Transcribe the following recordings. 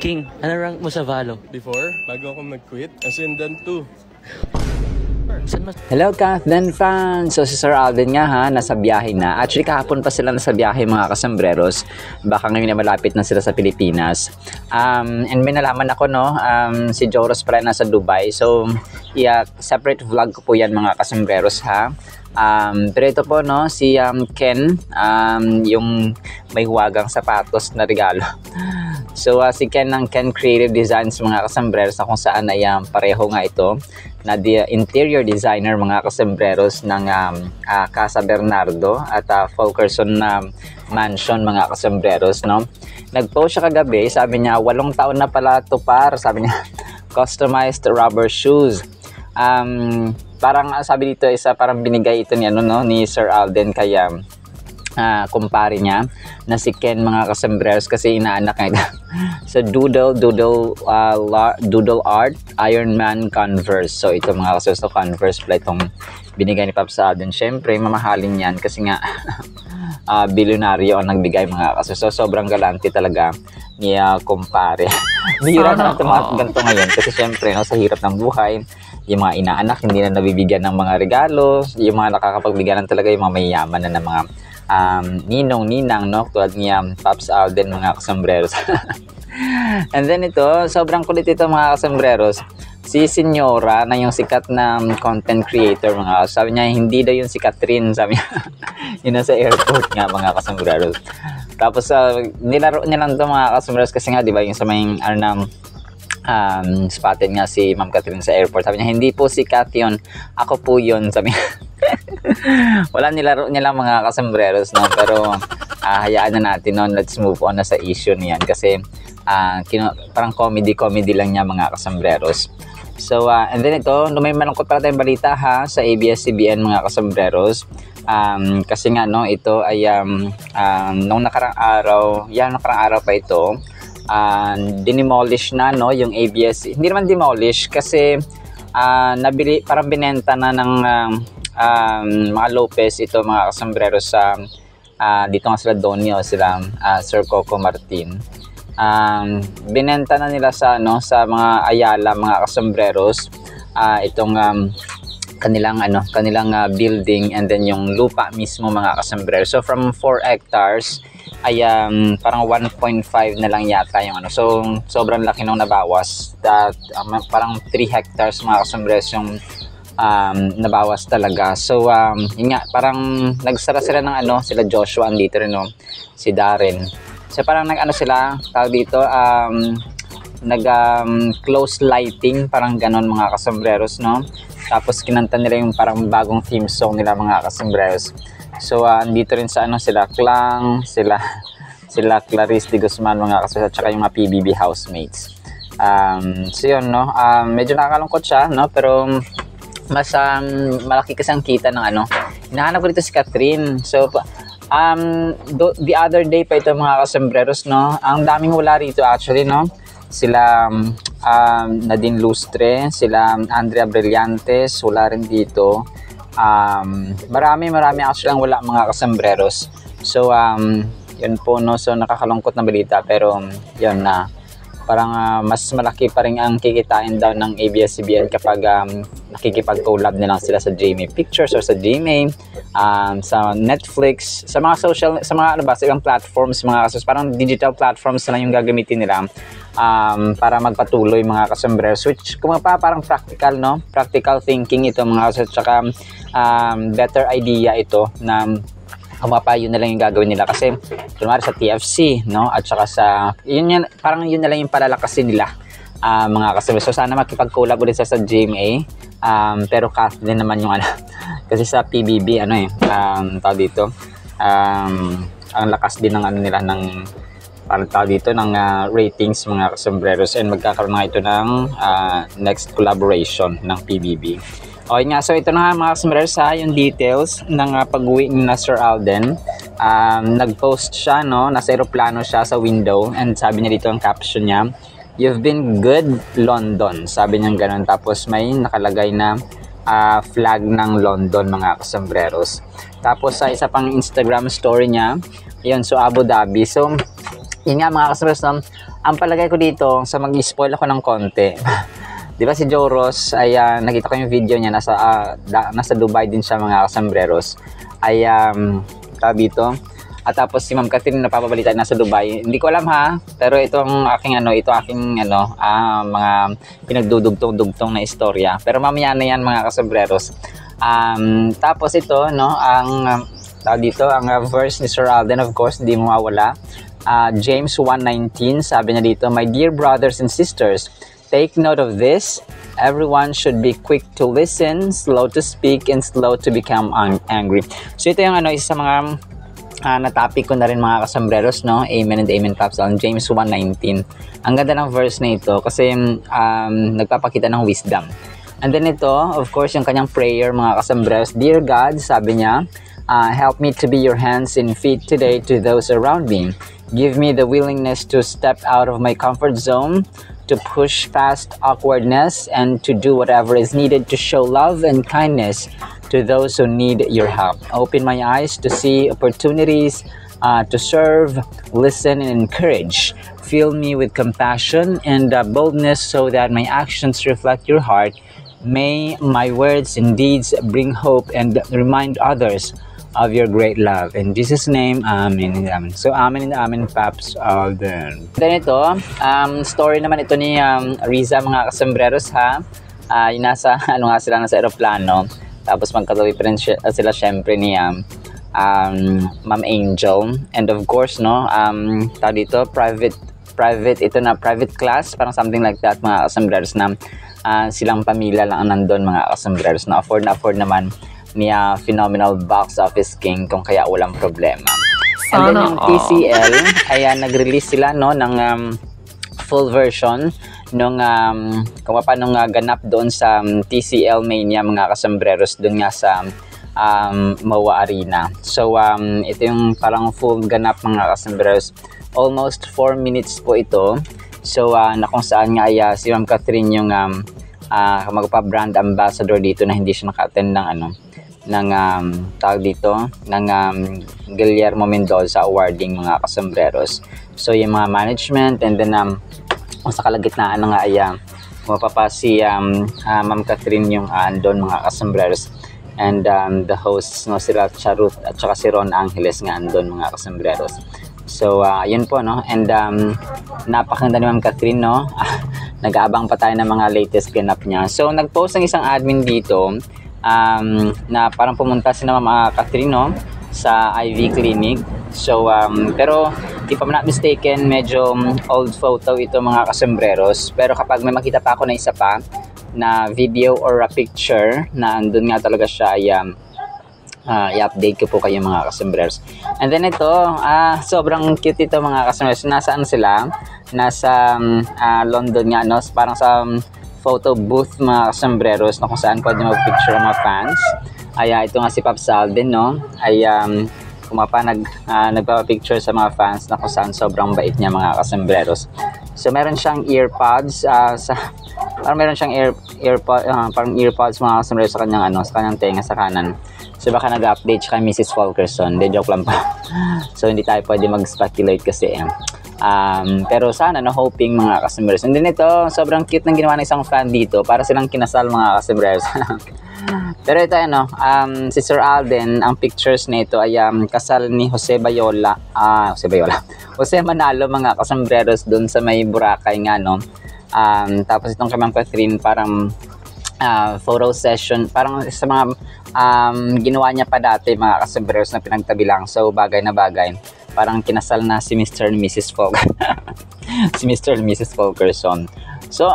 King, ano rank mo sa Valo? Before, bago ako mag-quit, Ascendant 2. Hello Kathleen fans! So si Sir Alden nga ha, nasa biyahe na. Actually kahapon pa sila nasa biyahe mga kasambreros. Baka ngayon na malapit na sila sa Pilipinas. And may nalaman ako no, si Joros pala nasa Dubai. So separate vlog ko po yan mga kasambreros ha. Pero ito po no, si Ken, yung may huwagang sapatos na regalo. So si Ken ng Ken Creative Designs mga kasambreros na kung saan ay pareho nga ito na interior designer mga kasambreros ng Casa Bernardo at Fulkerson Mansion mga kasambreros no. Nag-post siya kagabi, sabi niya 8 taon na pala to par, sabi niya customized rubber shoes. Parang sabi dito parang binigay ito ni ni Sir Alden kaya kumpare niya na si Ken mga kasambreros kasi inaanak niya sa Doodle Art Iron Man Converse. So ito mga kasambreros na Converse pala itong binigay ni Pops Alden. Syempre mamahalin yan kasi nga bilyonaryo ang nagbigay mga kasambreros. So sobrang galante talaga ni kumpare. Bihira na lang mga ganito ngayon kasi syempre no, sa hirap ng buhay yung mga inaanak hindi na nabibigyan ng mga regalo, yung mga nakakapagbigyan talaga yung mga mayayaman na ng mga ninong-ninang no, tulad niya Pops Alden mga kasambreros. And then ito, sobrang kulit ito mga kasambreros. Si Senyora na yung sikat na content creator mga, sabi niya hindi daw yung si Catherine, sabi niya yun nasa airport nga mga kasambreros. Tapos nilaro nilang ito mga kasambreros kasi nga diba yung sa may spotted nga si Ma'am Catherine sa airport. Sabi niya, hindi po si Kat yun, ako po yun. Sabi niya, wala nilaro niya lang mga kasambreros, no? Pero hayaan na natin, no? Let's move on na sa issue niyan kasi parang comedy lang niya mga kasambreros. So, and then ito, may malungkot pala tayong balita ha sa ABS-CBN mga kasambreros. Kasi nga, no, ito ay nung nakarang araw pa ito, dinimolish na no yung ABS, hindi naman demolish kasi nabili, parang binenta na ng mga Lopez ito mga kasambreros sa dito nga sila Donio, sila Sir Coco Martin. Binenta na nila sa mga Ayala mga kasambreros itong kanilang building and then yung lupa mismo mga kasambreros. So from 4 hectares ay parang 1.5 na lang yata yung so sobrang laki nung nabawas, that parang 3 hectares mga kasambreros yung nabawas talaga. So yun nga, parang nagsara sila ng sila Joshua andito rin no, si Darren. So parang sila tawag dito close lighting parang ganon mga kasambreros no. Tapos kinanta nila yung parang bagong theme song nila mga kasambreros. So andito rin sa sila Clang, sila Clarice de Guzman mga kasambreros at saka yung mga PBB housemates. So yun no, medyo nakakalungkot siya no, pero mas malaki kasi ang kita ng hinahanap ko dito si Catherine. So the other day pa ito mga kasambreros no, ang daming wala rito actually no. Sila Nadine Lustre, sila Andrea Brillantes, wala rin dito. Marami actually ang wala mga kasambreros. So yun po no, so nakakalungkot na balita pero yun na parang mas malaki pa rin ang kikitain daw ng ABS-CBN kapag nakikipag-collab nilang sila sa GMA Pictures or sa GMA, sa Netflix, sa mga sa mga sa ibang platforms mga kasambreros. Parang digital platforms na lang yung gagamitin nila para magpatuloy mga kasambreros, which parang practical no, practical thinking ito mga kasambreros, tsaka better idea ito na yun na lang yung gagawin nila kasi kunwari sa TFC no, at saka sa parang yun na lang yung palalakasin nila mga kasambreros. So sana makipag-collab ulit sa GMA, pero Kathleen naman yung kasi sa PBB tawag dito ang lakas din ng nila ng parang tawag dito ng ratings mga kasambreros, and magkakaroon na ito ng next collaboration ng PBB. Okay nga, so ito na nga mga kasambreros yung details ng pag-uwi ni Sir Alden. Nag-post siya no, nasa aeroplano siya sa window, and sabi niya dito ang caption niya, "You've been good London," sabi niya gano'n. Tapos may nakalagay na flag ng London mga kasambreros. Tapos sa isa pang Instagram story niya, yun, so Abu Dhabi. So yun nga mga kasambreros no, ang palagay ko dito, sa mag-spoil ako ng konti, di ba si Joe Ross, ay nakita ko yung video niya, nasa Dubai din siya mga kasambreros, ay tawag dito, at tapos si Ma'am Catherine napapabalita nasa Dubai. Hindi ko alam ha, pero ito ang aking mga pinagdudugtong-dugtong na istorya. Pero mamaya na yan mga kasambreros. Tapos ito, no, ang verse ni Sir Alden, of course, hindi mo mawala. James 1:19, sabi niya dito, "My dear brothers and sisters, take note of this. Everyone should be quick to listen, slow to speak, and slow to become angry." So ito yung isa sa mga na-topic ko na rin mga kasambreros, no? Amen and amen, Pops. James 1:19. Ang ganda ng verse na ito kasi nagpapakita ng wisdom. And then ito, of course, yung kanyang prayer mga kasambreros. "Dear God," sabi niya, "help me to be your hands and feet today to those around me. Give me the willingness to step out of my comfort zone, to push past awkwardness, and to do whatever is needed to show love and kindness to those who need your help. Open my eyes to see opportunities to serve, listen, and encourage. Fill me with compassion and boldness so that my actions reflect your heart. May my words and deeds bring hope and remind others of your great love. In Jesus' name, amen and amen." So, amen and amen, Pops Alden. Then ito, story naman ito ni Riza mga kasambreros ha. Yung nasa aeroplano. Tapos magkatabi pa rin sila syempre ni Ma'am Angel. And of course, no, tawag dito, private class, parang something like that mga kasambreros na silang pamilya lang ang nandun mga kasambreros na afford naman ni Phenomenal Box Office King kung kaya walang problema. And then yung TCL, ay nag-release sila no, ng full version nung kung paano ganap doon sa TCL Mania mga kasambreros doon nga sa MOA Arena. So ito yung parang full ganap mga kasambreros. Almost 4 minutes po ito. So na kung saan nga ay si Ma'am Catherine yung magpa-brand ambassador dito na hindi siya naka-attend ng tawag dito ng Guillermo Mendoza awarding mga kasambreros. So yung mga management and then sa kalagitnaan nga ay mapapa si Ma'am Catherine yung andon mga kasambreros, and the hosts no, sila Charut at saka si Ron Angeles nga andon mga kasambreros. So yun po no, and napakaganda ni Ma'am Catherine no. Nag-aabang pa tayo ng mga latest ganap niya. So nag-post ang isang admin dito na parang pumunta si Ma'am Catherine no, sa IV clinic. So pero if I'm not mistaken, medyo old photo ito mga kasambreros. Pero kapag may makita pa ako na isa pa na video or a picture na andun nga talaga siya, i-update ko po kayo mga kasambreros. And then ito, sobrang cute ito mga kasambreros. Nasaan sila? Nasa London nga no, parang sa photo booth mga kasambreros na kung saan pwede mag-picture ang mga fans. Ay ito nga si Pops Alden no, ay nagpapapicture sa mga fans na kung saan sobrang bait niya mga kasambreros. So meron siyang earpods parang meron siyang parang earpods mga kasambreros sa kanyang sa kanyang tenga sa kanan. So baka nag-update siya kay Mrs. Fulkerson. De joke lang pa. So hindi tayo pwede mag-speculate kasi pero sana no, hoping mga kasambreros. And then ito, sobrang cute ng ginawa ng isang fan dito, para silang kinasal mga kasambreros. Pero ito si Sir Alden, ang pictures nito ay kasal ni Jose Manalo mga kasambreros doon sa may Boracay nga no. Tapos itong kay Ma'am Catherine parang photo session, parang sa mga ginawa niya pa dati mga kasambreros na pinagtabi lang. So bagay na bagay, parang kinasal na si Mr. and Mrs. si Mr. and Mrs. Fulkerson. So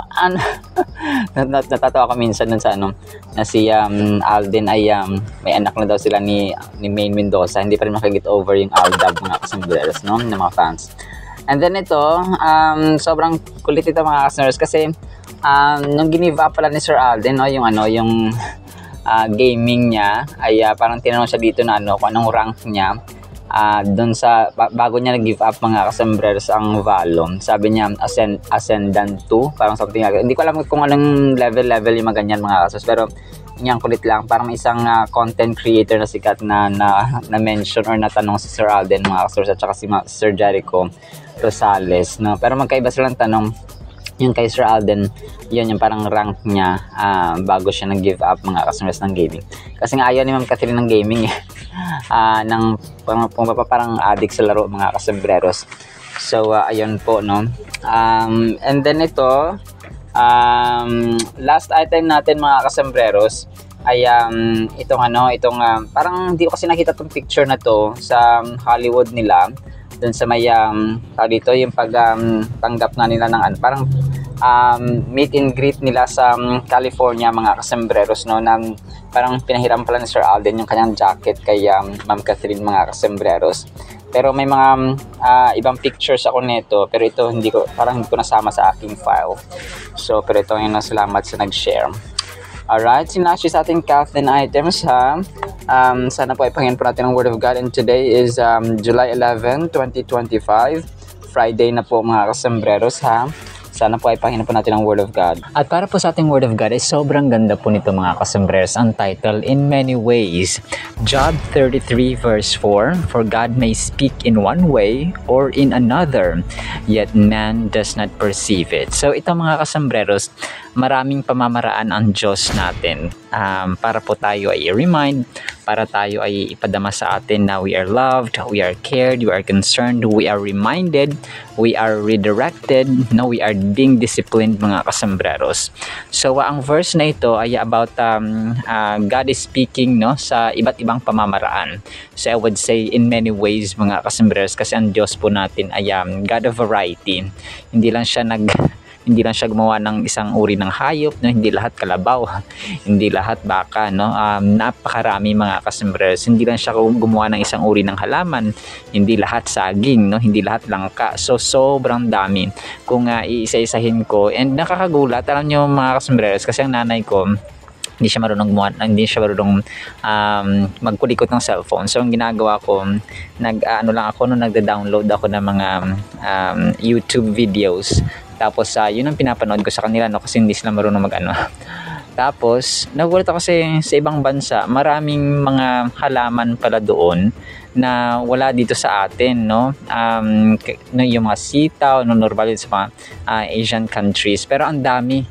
natatawa ko minsan dun sa na si Alden ay may anak na daw sila ni Maine Mendoza. Hindi pa rin makaget over yung Aldab mga kasambreros no, ng mga fans. And then ito, sobrang kulit ito mga kasambreros kasi nung ginive up pala ni Sir Alden no, yung gaming niya ay parang tinanong siya dito na kung anong rank niya. doon sa bago niya nag-give up mga kasembreros ang Valom, sabi niya Ascendant 2, parang something like that. Hindi ko alam kung anong level yung mga ganyan mga kasos, pero yung kulit lang, parang isang content creator na sikat na mention or natanong si Sir Alden mga kasos at saka si Sir Jericho Rosales, no? Pero magkaiba silang tanong. Yung kay Sir Alden, yun yung parang rank niya bago siya nag-give up mga customers ng gaming. Kasi nga ayaw ni Ma'am Catherine ng gaming ng parang addict sa laro mga kasembreros. So ayun po, no. And then ito, last item natin mga kasembreros ay itong parang hindi ko kasi nakita tong picture na to sa Hollywood nila. Doon sa may dito yung tanggap na nila ng parang meet and greet nila sa California mga kasembreros, no, na parang pinahiram pala ni Sir Alden yung kanyang jacket kay Ma'am Catherine mga kasembreros. Pero may mga ibang pictures ako nito, pero ito hindi ko nasama sa aking file. So pero ito yung salamat sa nag-share. Alright, sinasya sa ating Kathleen items ha. Sana po ipangin po natin ang Word of God, and today is July 11, 2025. Friday na po mga kasembreros ha. Sana po ay panginoon po natin ang Word of God. At para po sa ating Word of God ay sobrang ganda po nito mga kasembreros. Ang title, In Many Ways. Job 33 verse 4, For God may speak in one way or in another, yet man does not perceive it. So ito mga kasembreros, maraming pamamaraan ang Diyos natin para po tayo ay i-remind, para tayo ay ipadama sa atin na we are loved, we are cared, we are concerned, we are reminded, we are redirected, no, we are being disciplined mga kasembreros. So ang verse na ito ay about God is speaking, no, sa iba't ibang pamamaraan. So I would say in many ways mga kasembreros, kasi ang Diyos po natin ay God of variety. Hindi lang siya gumawa ng isang uri ng hayop, no? Hindi lahat kalabaw, hindi lahat baka, no? Napakarami mga kasembreros. Hindi lang siya gumawa ng isang uri ng halaman, hindi lahat saging, no? Hindi lahat langka. So sobrang dami kung iisa-isahin ko, and nakakagulat. Alam niyo mga kasembreros, kasi ang nanay ko hindi siya marunong magkulikot ng cellphone. So ang ginagawa ko, nagda-download ako ng mga YouTube videos. Tapos yun ang pinapanood ko sa kanila, no, kasi hindi sila marunong Tapos nagulat ako kasi sa ibang bansa, maraming mga halaman pala doon na wala dito sa atin, no? Yung mga sitaw, no, normal sa mga Asian countries. Pero ang dami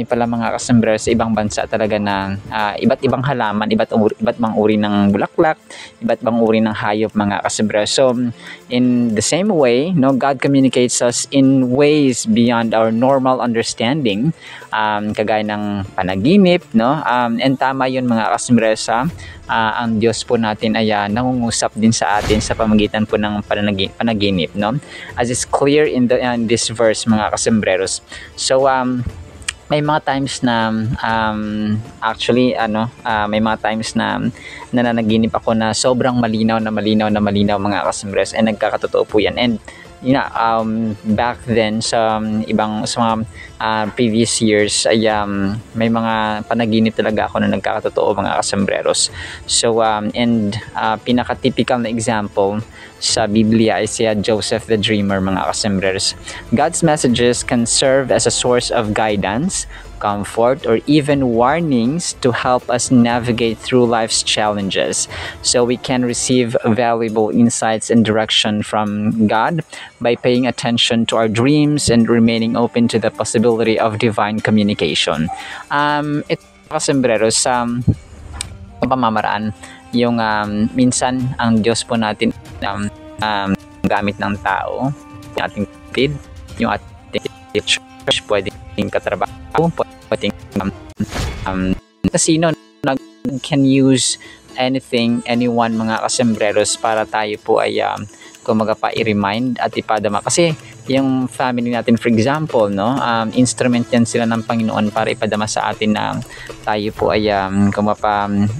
pala mga kasembreros sa ibang bansa talaga na iba't ibang halaman, iba't ibang uri ng bulaklak, iba't ibang uri ng hayop mga kasembreros. So in the same way, no, God communicates us in ways beyond our normal understanding, kagaya ng panaginip, no? And tama yun mga kasembreros, ang Diyos po natin ay nangungusap din sa atin sa pamagitan po ng panaginip, no? As is clear in this verse mga kasembreros. So may mga times na may mga times na nananaginip ako na sobrang malinaw mga kasembreros, and nagkakatotoo po yan. And back then sa mga previous years ay may mga panaginip talaga ako na nagkakatotoo mga kasembreros. So pinaka-typical na example sa Biblia ay si Joseph the Dreamer mga kasembreros. God's messages can serve as a source of guidance, comfort, or even warnings to help us navigate through life's challenges. So we can receive valuable insights and direction from God by paying attention to our dreams and remaining open to the possibility of divine communication. Ito kasembreros sa pamamaraan, yung minsan ang Diyos po natin gamit ng tao, yung ating kid, yung ating church, pwedeng katrabaho, pwedeng casino, can use anyone mga kasembreros para tayo po ay i-remind at ipadama. Kasi yung family natin, for example, no, instrument yan sila ng Panginoon para ipadama sa atin na tayo po ay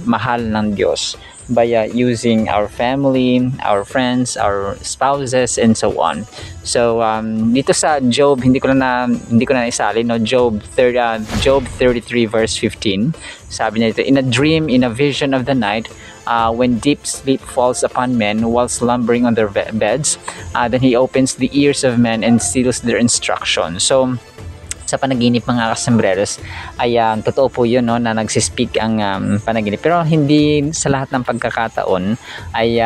mahal ng Diyos by using our family, our friends, our spouses, and so on. So dito sa Job, hindi ko na isali, no, Job 33 verse 15. Sabi niya dito, in a dream, in a vision of the night, when deep sleep falls upon men while slumbering on their beds, then He opens the ears of men and seals their instruction. So, sa panaginip mga kasembreros ay totoo po yun, no, na nagsispeak ang panaginip, pero hindi sa lahat ng pagkakataon ay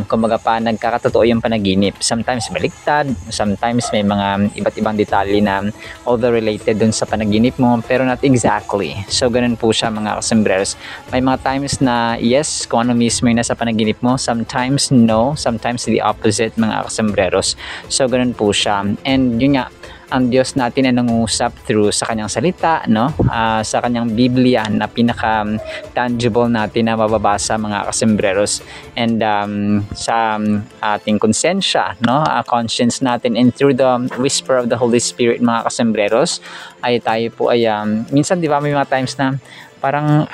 kumbaga pa nagkakatotoo yung panaginip. Sometimes baliktad, sometimes may mga iba't ibang detalye na although related dun sa panaginip mo, pero not exactly. So ganun po siya mga kasembreros. May mga times na yes, kung ano mismo yung nasa panaginip mo, sometimes no, sometimes the opposite mga kasembreros. So ganun po siya, and yun nga, ang Diyos natin ay nangungusap through sa kanyang salita, no? Sa kanyang Biblia na pinaka tangible natin na mababasa mga kasembreros, and sa ating konsensya, no? Conscience natin, and through the whisper of the Holy Spirit mga kasembreros ay tayo po ay minsan, di ba, may mga times na parang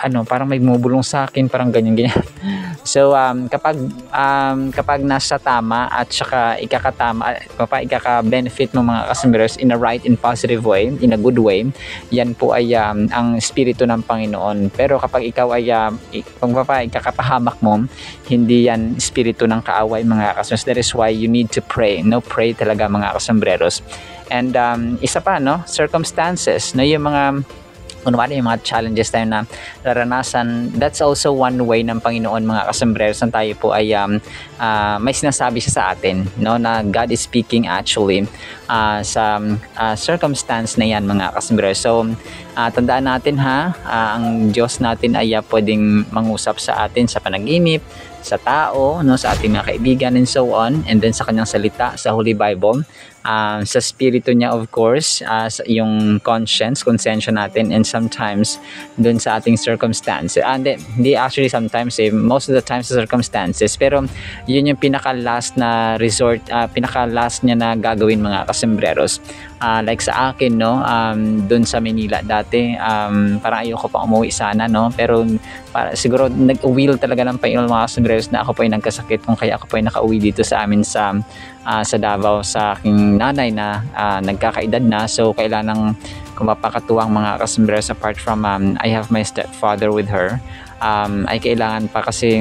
may bumubulong sa akin, parang ganyan. So kapag nasa tama at saka ikaka-benefit mo mga kasembreros in a right and positive way, in a good way, yan po ay ang espiritu ng Panginoon. Pero kapag ikaw ay ikakapahamak mo, hindi yan espiritu ng kaaway mga kasembreros. That is why you need to pray. No, pray talaga mga kasembreros. And isa pa, no, circumstances, no, yung mga kunwari yung mga challenges tayo na naranasan, that's also one way ng Panginoon mga kasembreros na tayo po ay may sinasabi siya sa atin, no, na God is speaking actually sa circumstance na yan mga kasembreros. So tandaan natin ang Diyos natin ay pwedeng mangusap sa atin sa panaginip, sa tao, no, sa ating mga kaibigan and so on, and then sa kanyang salita sa Holy Bible, sa spirito niya of course, yung konsensya natin, and sometimes dun sa ating circumstance, and hindi actually sometimes, most of the times sa circumstances, pero yun yung pinaka last na resort, pinaka last niya na gagawin mga kasembreros. Like sa akin, no, dun sa Manila dati, parang ayoko pa umuwi sana, no, pero siguro nag-will talaga ng Panginoon mga kasembreros na ako po ay nagkasakit, kung kaya ako po ay nakauwi dito sa amin sa Davao sa aking nanay na nagkakaedad na. So kailangan kung mapakatuwang mga kasembreros, apart from I have my stepfather with her, ay kailangan pa kasi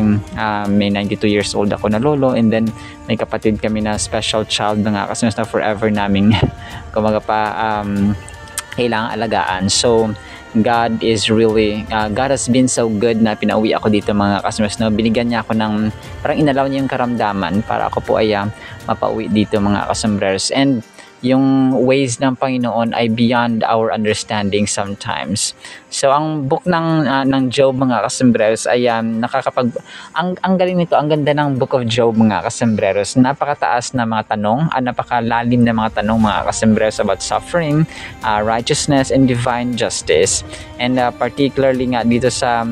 may 92 years old ako na lolo, and then may kapatid kami na special child mga kasembreros na forever naming kumaga pa kailangan alagaan. So God is really, God has been so good na pinauwi ako dito mga kasembreros, no? Binigyan niya ako ng, parang inalaw niya yung karamdaman para ako po ay mapauwi dito mga kasembreros. And yung ways ng Panginoon ay beyond our understanding sometimes. So ang book ng Job mga kasembreros ay ang galing nito, ang ganda ng book of Job mga kasembreros. Napakataas na mga tanong, napakalalim na mga tanong mga kasembreros about suffering, righteousness, and divine justice. And particularly nga dito sa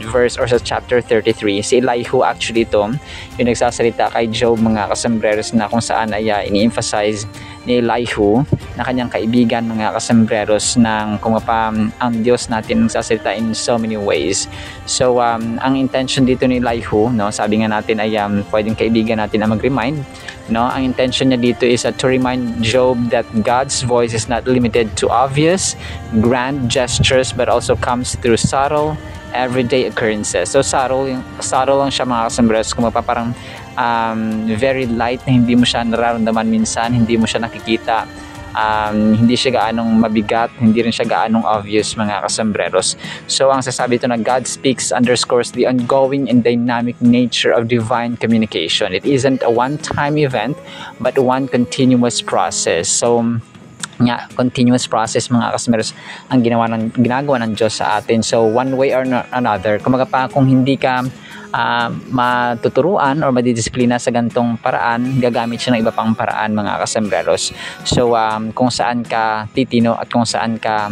verse or sa chapter 33, si Elihu actually ito yung nagsasalita kay Job mga kasembreros, na kung saan ay ini-emphasize ni Elihu na kanyang kaibigan mga kasembreros, ng ang Diyos natin nagsasalita in so many ways. So ang intention dito ni Elihu, no, sabi nga natin ay pwedeng kaibigan natin na mag-remind, no, ang intention niya dito is to remind Job that God's voice is not limited to obvious grand gestures, but also comes through subtle everyday occurrences. So subtle lang siya mga kasembreros, parang very light na hindi mo siya nararamdaman minsan, hindi mo siya nakikita, hindi siya gaanong mabigat, hindi rin siya gaanong obvious mga kasembreros. So ang sasabi ito na God speaks underscores the ongoing and dynamic nature of divine communication. It isn't a one-time event but one continuous process. So continuous process mga kasembreros ang ginagawa ng Diyos sa atin. So one way or another, kung hindi ka matuturuan or madidisiplina sa gantong paraan, gagamit siya ng iba pang paraan mga kasembreros. So kung saan ka titino at kung saan ka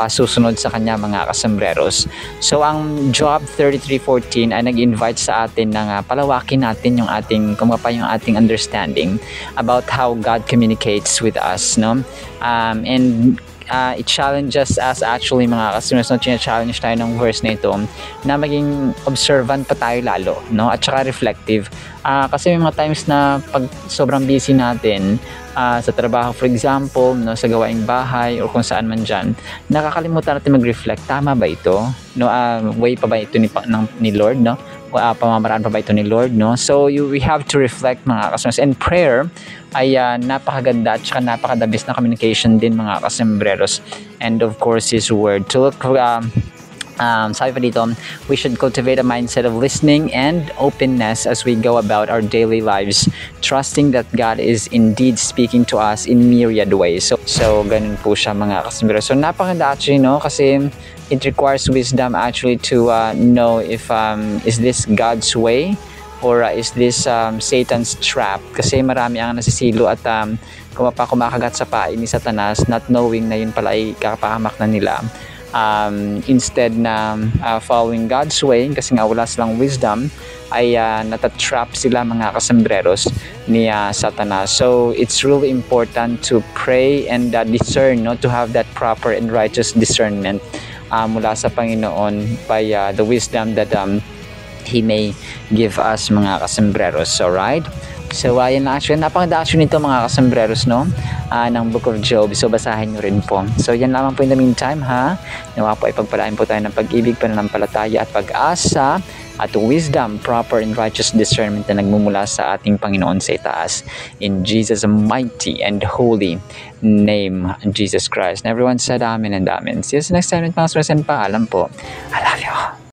susunod sa kanya mga kasembreros. So ang Job 33:14 ay nag-invite sa atin na palawakin natin yung ating yung ating understanding about how God communicates with us, no? And it challenges us actually mga customers, no? Challenge tayo ng verse na ito na maging observant pa tayo lalo, no? At saka reflective. Kasi may mga times na pag sobrang busy natin sa trabaho, for example, no, sa gawaing bahay o kung saan man dyan, nakakalimutan natin mag-reflect. Tama ba ito? No, way pa ba ito ni Lord, no? Pamamaraan pa ba ito ni Lord, no? So we have to reflect mga customers, and prayer ay napakaganda at saka napaka-the best na communication din mga kasembreros, and of course His Word. To look sabi pa dito, we should cultivate a mindset of listening and openness as we go about our daily lives, trusting that God is indeed speaking to us in myriad ways. So ganun po siya mga kasembero. So napakaganda actually, no? Kasi it requires wisdom actually to know if is this God's way or is this Satan's trap. Kasi marami ang nasisilo at kumakagat sa pain ni Satanas, not knowing na yun pala ay kakapahamak na nila. Instead na following God's way, kasi nga wala silang wisdom, ay natatrap sila mga kasembreros ni Satanas. So it's really important to pray and discern, no, to have that proper and righteous discernment mula sa Panginoon by the wisdom that He may give us mga kasembreros. Alright? So ayan na actually, napakaganda actually nito mga kasembreros, no, ng Book of Job. So basahin nyo rin po. So yan lamang po in the meantime, ha. Nawa po ay pagpalain po tayo ng pag-ibig, pananampalataya at pag-asa at wisdom, proper and righteous discernment na nagmumula sa ating Panginoon sa itaas. In Jesus' mighty and holy name, Jesus Christ. And everyone said amen and amen. See you next time, mga kasembreros, and paalam po. I love you.